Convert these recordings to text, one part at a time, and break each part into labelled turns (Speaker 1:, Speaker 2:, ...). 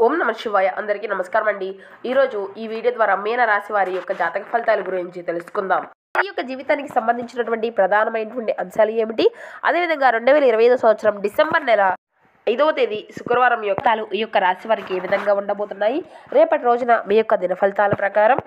Speaker 1: ఓం నమ శివాయ. అందరికీ నమస్కారం అండి. ఈరోజు ఈ వీడియో ద్వారా మీన రాశి వారి యొక్క జాతక ఫలితాల గురించి తెలుసుకుందాం. ఈ యొక్క జీవితానికి సంబంధించినటువంటి ప్రధానమైనటువంటి అంశాలు ఏమిటి, అదేవిధంగా 2025 సంవత్సరం డిసెంబర్ నెల 5వ తేదీ శుక్రవారం ఈ యొక్క రాశి వారికి ఏ విధంగా ఉండబోతున్నాయి, రేపటి రోజున మీ యొక్క దిన ఫలితాల ప్రకారం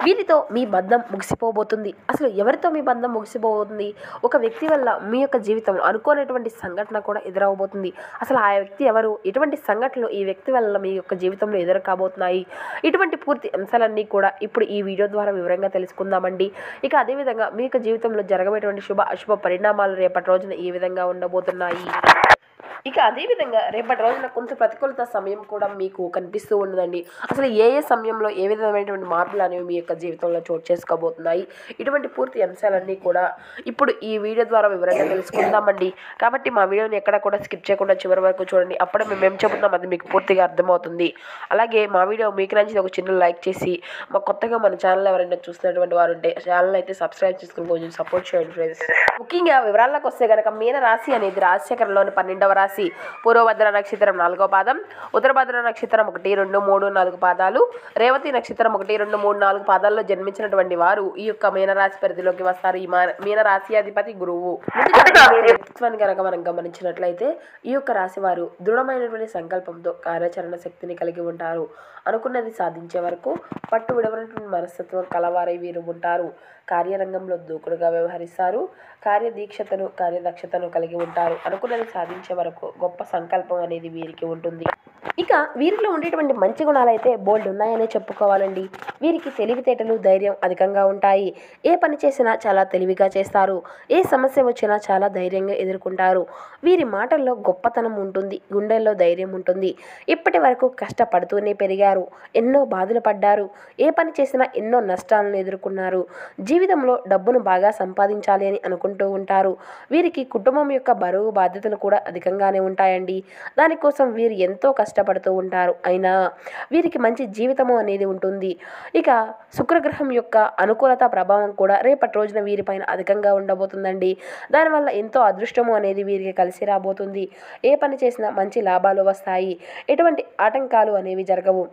Speaker 1: వీరితో మీ బంధం ముగిసిపోబోతుంది. అసలు ఎవరితో మీ బంధం ముగిసిపోబోతుంది? ఒక వ్యక్తి వల్ల మీ యొక్క జీవితంలో అనుకోనటువంటి సంఘటన కూడా ఎదురవబోతుంది. అసలు ఆ వ్యక్తి ఎవరు, ఎటువంటి సంఘటనలు ఈ వ్యక్తి వల్ల మీ యొక్క జీవితంలో ఎదురు కాబోతున్నాయి, ఇటువంటి పూర్తి అంశాలన్నీ కూడా ఇప్పుడు ఈ వీడియో ద్వారా వివరంగా తెలుసుకుందామండి. ఇక అదేవిధంగా మీ యొక్క జీవితంలో జరగబోయేటువంటి శుభ అశుభ పరిణామాలు రేపటి రోజున ఏ విధంగా ఉండబోతున్నాయి. ఇక అదేవిధంగా రేపటి రోజున కొంత ప్రతికూలత సమయం కూడా మీకు కనిపిస్తూ ఉన్నదండి. అసలు ఏ సమయంలో ఏ విధమైనటువంటి మార్పులు అనేవి మీ యొక్క జీవితంలో చోటు చేసుకోబోతున్నాయి, ఇటువంటి పూర్తి అంశాలన్నీ కూడా ఇప్పుడు ఈ వీడియో ద్వారా వివరంగా తెలుసుకుందామండి. కాబట్టి మా వీడియోని ఎక్కడ కూడా స్కిప్ చేయకుండా చివరి వరకు చూడండి. అప్పుడే మేము చెబుతున్నాం అది మీకు పూర్తిగా అర్థమవుతుంది. అలాగే మా వీడియో మీకు నచ్చి ఒక చిన్న లైక్ చేసి, మా కొత్తగా మన ఛానల్ ఎవరైనా చూసినటువంటి వారు ఉంటే ఛానల్ అయితే సబ్స్క్రైబ్ చేసుకుని కొంచెం సపోర్ట్ చేయండి ఫ్రెండ్స్. ముఖ్యంగా వివరాల్లోకి వస్తే కనుక మీన రాశి అనేది రాశిచక్రంలోని 12వ రాశి. పూర్వభద్ర నక్షత్రం 4వ పాదం, ఉత్తరభద్ర నక్షత్రం 1, 2, 3, 4 పాదాలు, రేవతి నక్షత్రం 1, 2, 3, 4 పాదాల్లో జన్మించినటువంటి వారు ఈ యొక్క మీనరాశి పరిధిలోకి వస్తారు. ఈ మీనరాశి అధిపతి గురువు. వ్యక్తిత్వాన్ని కనుక మనం గమనించినట్లయితే ఈ యొక్క రాశి వారు దృఢమైనటువంటి సంకల్పంతో కార్యాచరణ శక్తిని కలిగి ఉంటారు. అనుకున్నది సాధించే వరకు పట్టు విడవనటువంటి మనస్తత్వం కలవారై వీరు ఉంటారు. కార్యరంగంలో దూకుడుగా వ్యవహరిస్తారు. కార్యదక్షతను కలిగి ఉంటారు. అనుకున్నది సాధించే వరకు గొప్ప సంకల్పం అనేది వీరికి ఉంటుంది. ఇక వీరిలో ఉండేటువంటి మంచి గుణాలు అయితే బోల్డ్ ఉన్నాయనే చెప్పుకోవాలండి. వీరికి తెలివితేటలు, ధైర్యం అధికంగా ఉంటాయి. ఏ పని చేసినా చాలా తెలివిగా చేస్తారు. ఏ సమస్య వచ్చినా చాలా ధైర్యంగా ఎదుర్కొంటారు. వీరి మాటల్లో గొప్పతనం ఉంటుంది, గుండెల్లో ధైర్యం ఉంటుంది. ఇప్పటి వరకు కష్టపడుతూనే పెరిగారు, ఎన్నో బాధలు పడ్డారు. ఏ పని చేసినా ఎన్నో నష్టాలను ఎదుర్కొన్నారు. జీవితంలో డబ్బును బాగా సంపాదించాలి అని అనుకుంటూ ఉంటారు. వీరికి కుటుంబం యొక్క బరువు బాధ్యతలు కూడా అధికంగానే ఉంటాయండి. దానికోసం వీరు ఎంతో కష్టపడుతూ ఉంటారు. అయినా వీరికి మంచి జీవితము అనేది ఉంటుంది. ఇక శుక్రగ్రహం యొక్క అనుకూలత ప్రభావం కూడా రేపటి రోజున వీరిపైన అధికంగా ఉండబోతుందండి. దానివల్ల ఎంతో అదృష్టము అనేది వీరికి కలిసి రాబోతుంది. ఏ పని చేసినా మంచి లాభాలు వస్తాయి. ఎటువంటి ఆటంకాలు అనేవి జరగవు.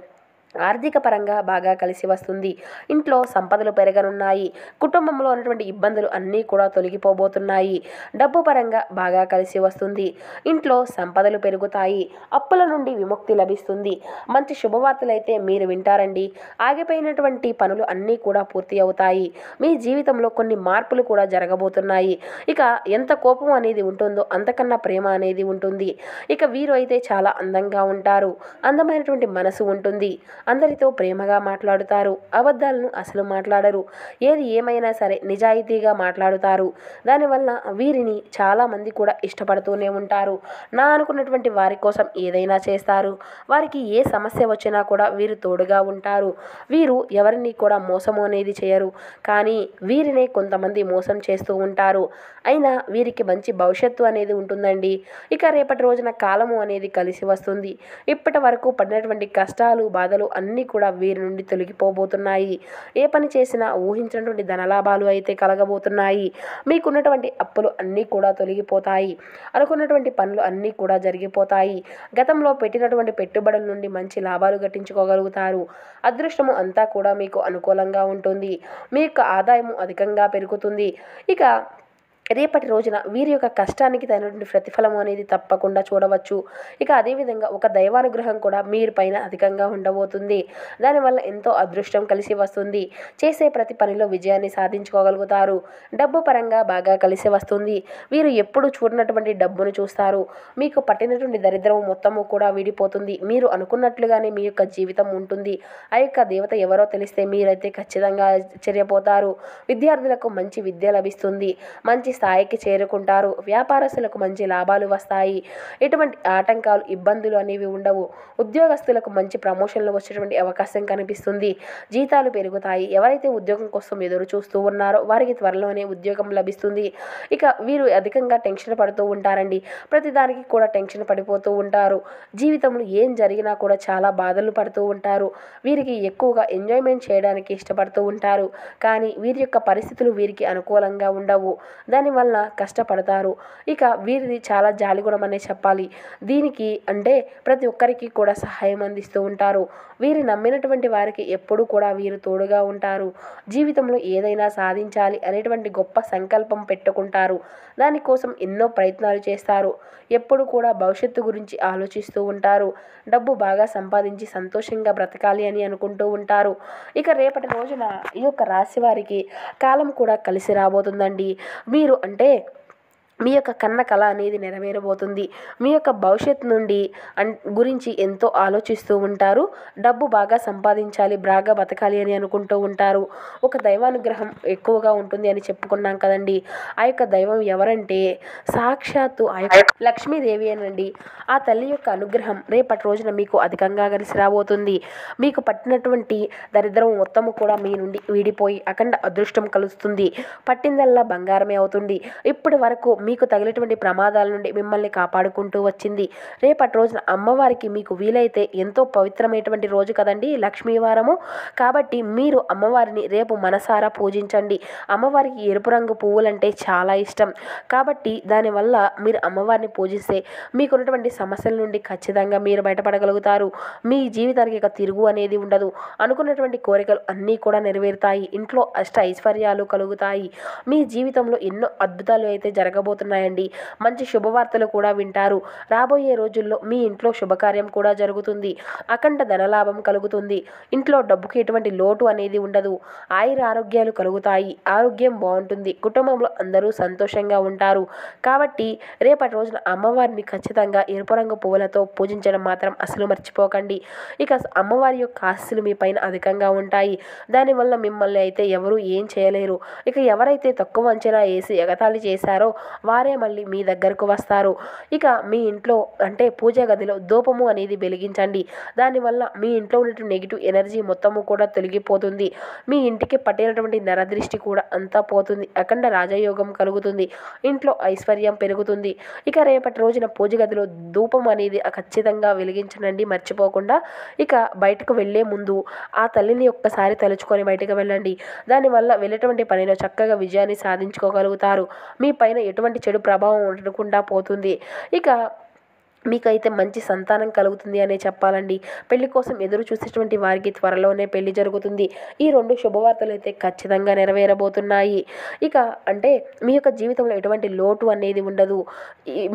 Speaker 1: ఆర్థిక పరంగా బాగా కలిసి వస్తుంది. ఇంట్లో సంపదలు పెరగనున్నాయి. కుటుంబంలో ఉన్నటువంటి ఇబ్బందులు అన్నీ కూడా తొలగిపోబోతున్నాయి. డబ్బు పరంగా బాగా కలిసి వస్తుంది. ఇంట్లో సంపదలు పెరుగుతాయి. అప్పుల నుండి విముక్తి లభిస్తుంది. మంచి శుభవార్తలు అయితే మీరు వింటారండి. ఆగిపోయినటువంటి పనులు అన్నీ కూడా పూర్తి అవుతాయి. మీ జీవితంలో కొన్ని మార్పులు కూడా జరగబోతున్నాయి. ఇక ఎంత కోపం అనేది ఉంటుందో అంతకన్నా ప్రేమ అనేది ఉంటుంది. ఇక వీరు అయితే చాలా అందంగా ఉంటారు. అందమైనటువంటి మనసు ఉంటుంది. అందరితో ప్రేమగా మాట్లాడుతారు. అబద్ధాలను అసలు మాట్లాడరు. ఏది ఏమైనా సరే నిజాయితీగా మాట్లాడుతారు. దానివల్ల వీరిని చాలామంది కూడా ఇష్టపడుతూనే ఉంటారు. నా అనుకున్నటువంటి వారి కోసం ఏదైనా చేస్తారు. వారికి ఏ సమస్య వచ్చినా కూడా వీరు తోడుగా ఉంటారు. వీరు ఎవరిని కూడా మోసము అనేది చేయరు. కానీ వీరినే కొంతమంది మోసం చేస్తూ ఉంటారు. అయినా వీరికి మంచి భవిష్యత్తు అనేది ఉంటుందండి. ఇక రేపటి రోజున కాలము అనేది కలిసి వస్తుంది. ఇప్పటి వరకు పడినటువంటి కష్టాలు, బాధలు అన్నీ కూడా వీరి నుండి తొలగిపోబోతున్నాయి. ఏ పని చేసినా ఊహించినటువంటి ధనలాభాలు అయితే కలగబోతున్నాయి. మీకున్నటువంటి అప్పులు అన్నీ కూడా తొలగిపోతాయి. అనుకున్నటువంటి పనులు అన్నీ కూడా జరిగిపోతాయి. గతంలో పెట్టినటువంటి పెట్టుబడుల నుండి మంచి లాభాలు గట్టించుకోగలుగుతారు. అదృష్టము అంతా కూడా మీకు అనుకూలంగా ఉంటుంది. మీ యొక్క ఆదాయము అధికంగా పెరుగుతుంది. ఇక రేపటి రోజున వీరి యొక్క కష్టానికి తగినటువంటి ప్రతిఫలం అనేది తప్పకుండా చూడవచ్చు. ఇక అదేవిధంగా ఒక దైవానుగ్రహం కూడా మీరు పైన అధికంగా ఉండబోతుంది. దానివల్ల ఎంతో అదృష్టం కలిసి వస్తుంది. చేసే ప్రతి పనిలో విజయాన్ని సాధించుకోగలుగుతారు. డబ్బు పరంగా బాగా కలిసి వస్తుంది. వీరు ఎప్పుడు చూడనటువంటి డబ్బును చూస్తారు. మీకు పట్టినటువంటి దరిద్రం మొత్తము కూడా విడిపోతుంది. మీరు అనుకున్నట్లుగానే మీ యొక్క జీవితం ఉంటుంది. ఆ యొక్క దేవత ఎవరో తెలిస్తే మీరైతే ఖచ్చితంగా ఆశ్చర్యపోతారు. విద్యార్థులకు మంచి విద్య లభిస్తుంది. మంచి స్థాయికి చేరుకుంటారు. వ్యాపారస్తులకు మంచి లాభాలు వస్తాయి. ఎటువంటి ఆటంకాలు, ఇబ్బందులు అనేవి ఉండవు. ఉద్యోగస్తులకు మంచి ప్రమోషన్లు వచ్చేటువంటి అవకాశం కనిపిస్తుంది. జీతాలు పెరుగుతాయి. ఎవరైతే ఉద్యోగం కోసం ఎదురు చూస్తూ ఉన్నారో వారికి త్వరలోనే ఉద్యోగం లభిస్తుంది. ఇక వీరు అధికంగా టెన్షన్ పడుతూ ఉంటారండి. ప్రతిదానికి కూడా టెన్షన్ పడిపోతూ ఉంటారు. జీవితంలో ఏం జరిగినా కూడా చాలా బాధలు పడుతూ ఉంటారు. వీరికి ఎక్కువగా ఎంజాయ్మెంట్ చేయడానికి ఇష్టపడుతూ ఉంటారు. కానీ వీరి యొక్క పరిస్థితులు వీరికి అనుకూలంగా ఉండవు. దాని దానివల్ల కష్టపడతారు. ఇక వీరిది చాలా జాలిగుణం అనే చెప్పాలి. దీనికి అంటే ప్రతి ఒక్కరికి కూడా సహాయం అందిస్తూ ఉంటారు. వీరు నమ్మినటువంటి వారికి ఎప్పుడూ కూడా వీరు తోడుగా ఉంటారు. జీవితంలో ఏదైనా సాధించాలి అనేటువంటి గొప్ప సంకల్పం పెట్టుకుంటారు. దానికోసం ఎన్నో ప్రయత్నాలు చేస్తారు. ఎప్పుడు కూడా భవిష్యత్తు గురించి ఆలోచిస్తూ ఉంటారు. డబ్బు బాగా సంపాదించి సంతోషంగా బ్రతకాలి అని అనుకుంటూ ఉంటారు. ఇక రేపటి రోజున ఈ యొక్క రాశి వారికి కాలం కూడా కలిసి రాబోతుందండి. మీరు అంటే మీ యొక్క కన్న కళ అనేది నెరవేరబోతుంది. మీ యొక్క భవిష్యత్తు నుండి గురించి ఎంతో ఆలోచిస్తూ ఉంటారు. డబ్బు బాగా సంపాదించాలి, బాగా బతకాలి అని అనుకుంటూ ఉంటారు. ఒక దైవానుగ్రహం ఎక్కువగా ఉంటుంది అని చెప్పుకున్నాం కదండి. ఆ యొక్క దైవం ఎవరంటే సాక్షాత్తు ఆ యొక్క లక్ష్మీదేవి అనండి. ఆ తల్లి యొక్క అనుగ్రహం రేపటి రోజున మీకు అధికంగా కలిసి రాబోతుంది. మీకు పట్టినటువంటి దరిద్రం మొత్తము కూడా మీ నుండి వీడిపోయి అఖండ అదృష్టం కలుస్తుంది. పట్టిందల్లా బంగారమే అవుతుంది. ఇప్పటి వరకు మీకు తగిలేటువంటి ప్రమాదాల నుండి మిమ్మల్ని కాపాడుకుంటూ వచ్చింది. రేపటి రోజున అమ్మవారికి మీకు వీలైతే ఎంతో పవిత్రమైనటువంటి రోజు కదండి లక్ష్మీవారము. కాబట్టి మీరు అమ్మవారిని రేపు మనసారా పూజించండి. అమ్మవారికి ఎరుపు రంగు పువ్వులంటే చాలా ఇష్టం. కాబట్టి దానివల్ల మీరు అమ్మవారిని పూజిస్తే మీకున్నటువంటి సమస్యల నుండి ఖచ్చితంగా మీరు బయటపడగలుగుతారు. మీ జీవితానికి ఇక తిరుగు అనేది ఉండదు. అనుకున్నటువంటి కోరికలు అన్నీ కూడా నెరవేరుతాయి. ఇంట్లో అష్ట ఐశ్వర్యాలు కలుగుతాయి. మీ జీవితంలో ఎన్నో అద్భుతాలు అయితే జరగబోతున్నాయండి. మంచి శుభవార్తలు కూడా వింటారు. రాబోయే రోజుల్లో మీ ఇంట్లో శుభకార్యం కూడా జరుగుతుంది. అఖండ ధనలాభం కలుగుతుంది. ఇంట్లో డబ్బుకి ఎటువంటి లోటు అనేది ఉండదు. ఆయుర ఆరోగ్యాలు కలుగుతాయి. ఆరోగ్యం బాగుంటుంది. కుటుంబంలో అందరూ సంతోషంగా ఉంటారు. కాబట్టి రేపటి రోజున అమ్మవారిని ఖచ్చితంగా ఎరుపు రంగు పువ్వులతో పూజించడం మాత్రం అసలు మర్చిపోకండి. ఇక అమ్మవారి యొక్క ఆశీస్సులు మీ పైన అధికంగా ఉంటాయి. దానివల్ల మిమ్మల్ని అయితే ఎవరు ఏం చేయలేరు. ఇక ఎవరైతే తక్కువ అంచనా వేసి ఎగతాళి చేశారో వారే మళ్ళీ మీ దగ్గరకు వస్తారు. ఇక మీ ఇంట్లో అంటే పూజ గదిలో ధూపము అనేది వెలిగించండి. దానివల్ల మీ ఇంట్లో ఉన్నటువంటి నెగిటివ్ ఎనర్జీ మొత్తము కూడా తొలగిపోతుంది. మీ ఇంటికి పట్టినటువంటి నరదృష్టి కూడా అంతా పోతుంది. అఖండ రాజయోగం కలుగుతుంది. ఇంట్లో ఐశ్వర్యం పెరుగుతుంది. ఇక రేపటి రోజున పూజ గదిలో ధూపం అనేది ఖచ్చితంగా వెలిగించండి మర్చిపోకుండా. ఇక బయటకు వెళ్లే ముందు ఆ తల్లిని ఒక్కసారి తలుచుకొని బయటకు వెళ్ళండి. దానివల్ల వెళ్ళేటువంటి పనిలో చక్కగా విజయాన్ని సాధించుకోగలుగుతారు. మీ పైన ఎటువంటి చెడు ప్రభావం ఉండకుండా పోతుంది. ఇక మీకైతే మంచి సంతానం కలుగుతుంది అనే చెప్పాలండి. పెళ్లి కోసం ఎదురు చూసేటువంటి వారికి త్వరలోనే పెళ్లి జరుగుతుంది. ఈ రెండు శుభవార్తలు అయితే ఖచ్చితంగా నెరవేరబోతున్నాయి. ఇక అంటే మీ యొక్క జీవితంలో ఎటువంటి లోటు అనేది ఉండదు.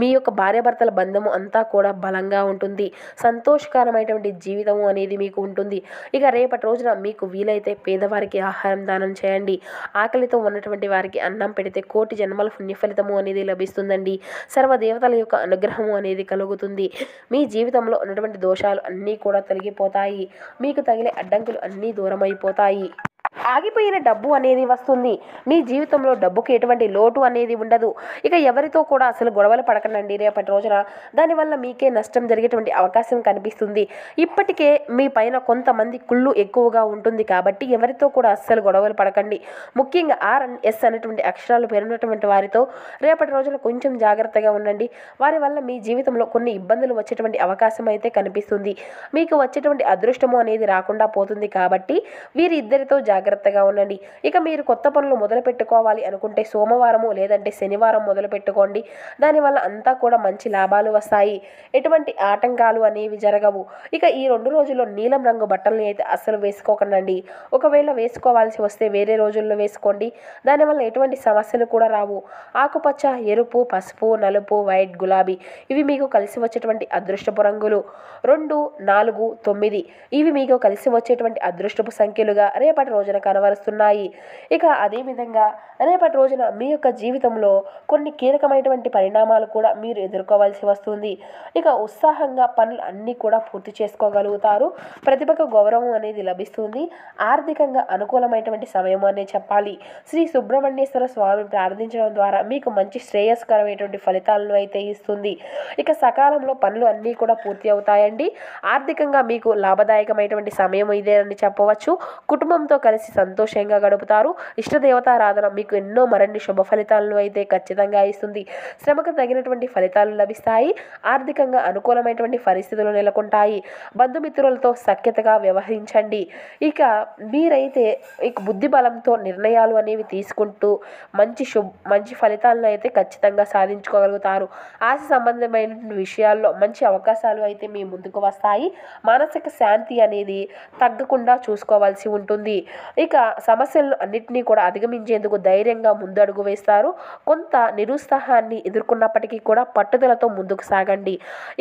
Speaker 1: మీ యొక్క భార్యాభర్తల బంధము అంతా కూడా బలంగా ఉంటుంది. సంతోషకరమైనటువంటి జీవితము అనేది మీకు ఉంటుంది. ఇక రేపటి రోజున మీకు వీలైతే పేదవారికి ఆహారం దానం చేయండి. ఆకలితో ఉన్నటువంటి వారికి అన్నం పెడితే కోటి జన్మల పుణ్యఫలితము అనేది లభిస్తుందండి. సర్వదేవతల యొక్క అనుగ్రహము అనేది కలుగుతుంది. మీ జీవితంలో ఉన్నటువంటి దోషాలు అన్నీ కూడా తొలగిపోతాయి. మీకు తగిలే అడ్డంకులు అన్నీ దూరమైపోతాయి. ఆగిపోయిన డబ్బు అనేది వస్తుంది. మీ జీవితంలో డబ్బుకి ఎటువంటి లోటు అనేది ఉండదు. ఇక ఎవరితో కూడా అసలు గొడవలు పడకండి రేపటి రోజున. దానివల్ల మీకే నష్టం జరిగేటువంటి అవకాశం కనిపిస్తుంది. ఇప్పటికే మీ పైన కొంతమంది కుళ్ళు ఎక్కువగా ఉంటుంది. కాబట్టి ఎవరితో కూడా అస్సలు గొడవలు పడకండి. ముఖ్యంగా RNS అనేటువంటి అక్షరాలు పేరున్నటువంటి వారితో రేపటి రోజున కొంచెం జాగ్రత్తగా ఉండండి. వారి వల్ల మీ జీవితంలో కొన్ని ఇబ్బందులు వచ్చేటువంటి అవకాశం అయితే కనిపిస్తుంది. మీకు వచ్చేటువంటి అదృష్టము అనేది రాకుండా పోతుంది. కాబట్టి వీరిద్దరితో జాగ్రత్తగా ఉండండి. ఇక మీరు కొత్త పనులు మొదలు పెట్టుకోవాలి అనుకుంటే సోమవారము లేదంటే శనివారం మొదలు పెట్టుకోండి. దానివల్ల అంతా కూడా మంచి లాభాలు వస్తాయి. ఎటువంటి ఆటంకాలు అనేవి జరగవు. ఇక ఈ 2 రోజుల్లో నీలం రంగు బట్టల్ని అయితే అస్సలు వేసుకోకండి. ఒకవేళ వేసుకోవాల్సి వస్తే వేరే రోజుల్లో వేసుకోండి. దానివల్ల ఎటువంటి సమస్యలు కూడా రావు. ఆకుపచ్చ, ఎరుపు, పసుపు, నలుపు, వైట్, గులాబీ ఇవి మీకు కలిసి వచ్చేటువంటి అదృష్టపు రంగులు. 2, 4, 9 ఇవి మీకు కలిసి వచ్చేటువంటి అదృష్టపు సంఖ్యలుగా రేపటి రోజున కనబరుస్తున్నాయి. ఇక అదేవిధంగా రేపటి రోజున మీ యొక్క జీవితంలో కొన్ని కీలకమైనటువంటి పరిణామాలు కూడా మీరు ఎదుర్కోవాల్సి వస్తుంది. ఇక ఉత్సాహంగా పనులు అన్నీ కూడా పూర్తి చేసుకోగలుగుతారు. ప్రతిభకు గౌరవం అనేది లభిస్తుంది. ఆర్థికంగా అనుకూలమైనటువంటి సమయం అనే చెప్పాలి. శ్రీ సుబ్రహ్మణ్యేశ్వర స్వామి ప్రార్థించడం ద్వారా మీకు మంచి శ్రేయస్కరమైనటువంటి ఫలితాలను అయితే ఇస్తుంది. ఇక సకాలంలో పనులు అన్నీ కూడా పూర్తి అవుతాయండి. ఆర్థికంగా మీకు లాభదాయకమైనటువంటి సమయం ఇదేనని చెప్పవచ్చు. కుటుంబంతో కలిసి సంతోషంగా గడుపుతారు. ఇష్టదేవతారాధన మీకు ఎన్నో మరిన్ని శుభ ఫలితాలను అయితే ఖచ్చితంగా ఇస్తుంది. శ్రమకు తగినటువంటి ఫలితాలు లభిస్తాయి. ఆర్థికంగా అనుకూలమైనటువంటి పరిస్థితులు నెలకొంటాయి. బంధుమిత్రులతో సఖ్యతగా వ్యవహరించండి. ఇక మీరైతే ఇక బుద్ధి బలంతో నిర్ణయాలు అనేవి తీసుకుంటూ మంచి ఫలితాలను అయితే ఖచ్చితంగా సాధించుకోగలుగుతారు. ఆశ సంబంధమైన విషయాల్లో మంచి అవకాశాలు అయితే మీ ముందుకు వస్తాయి. మానసిక శాంతి అనేది తగ్గకుండా చూసుకోవాల్సి ఉంటుంది. ఇక సమస్యలను అన్నింటినీ కూడా అధిగమించేందుకు ధైర్యంగా ముందడుగు వేస్తారు. కొంత నిరుత్సాహాన్ని ఎదుర్కొన్నప్పటికీ కూడా పట్టుదలతో ముందుకు సాగండి.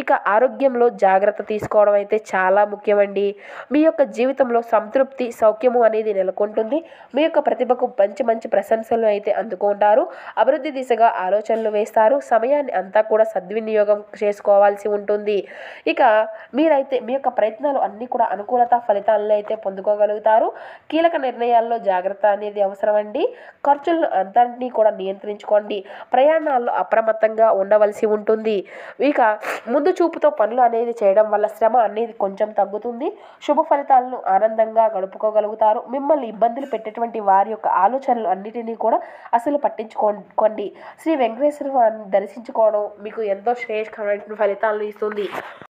Speaker 1: ఇక ఆరోగ్యంలో జాగ్రత్త తీసుకోవడం అయితే చాలా ముఖ్యమండి. మీ యొక్క జీవితంలో సంతృప్తి, సౌఖ్యము అనేది నెలకొంటుంది. మీ యొక్క ప్రతిభకు మంచి ప్రశంసలు అయితే అందుకుంటారు. అభివృద్ధి దిశగా ఆలోచనలు వేస్తారు. సమయాన్ని అంతా కూడా సద్వినియోగం చేసుకోవాల్సి ఉంటుంది. ఇక మీరైతే మీ యొక్క ప్రయత్నాలు అన్నీ కూడా అనుకూలత ఫలితాలను అయితే పొందుకోగలుగుతారు. కీలక నిర్ణయాల్లో జాగ్రత్త అనేది అవసరమండి. ఖర్చులను అంతటినీ కూడా నియంత్రించుకోండి. ప్రయాణాల్లో అప్రమత్తంగా ఉండవలసి ఉంటుంది. ఇక ముందు చూపుతో పనులు అనేది చేయడం వల్ల శ్రమ అనేది కొంచెం తగ్గుతుంది. శుభ ఫలితాలను ఆనందంగా గడుపుకోగలుగుతారు. మిమ్మల్ని ఇబ్బందులు పెట్టేటువంటి వారి యొక్క ఆలోచనలు అన్నిటినీ కూడా అసలు పట్టించుకోండి. శ్రీ వెంకటేశ్వర వారిని దర్శించుకోవడం మీకు ఎంతో శ్రేయస్కరమైన ఫలితాలను ఇస్తుంది.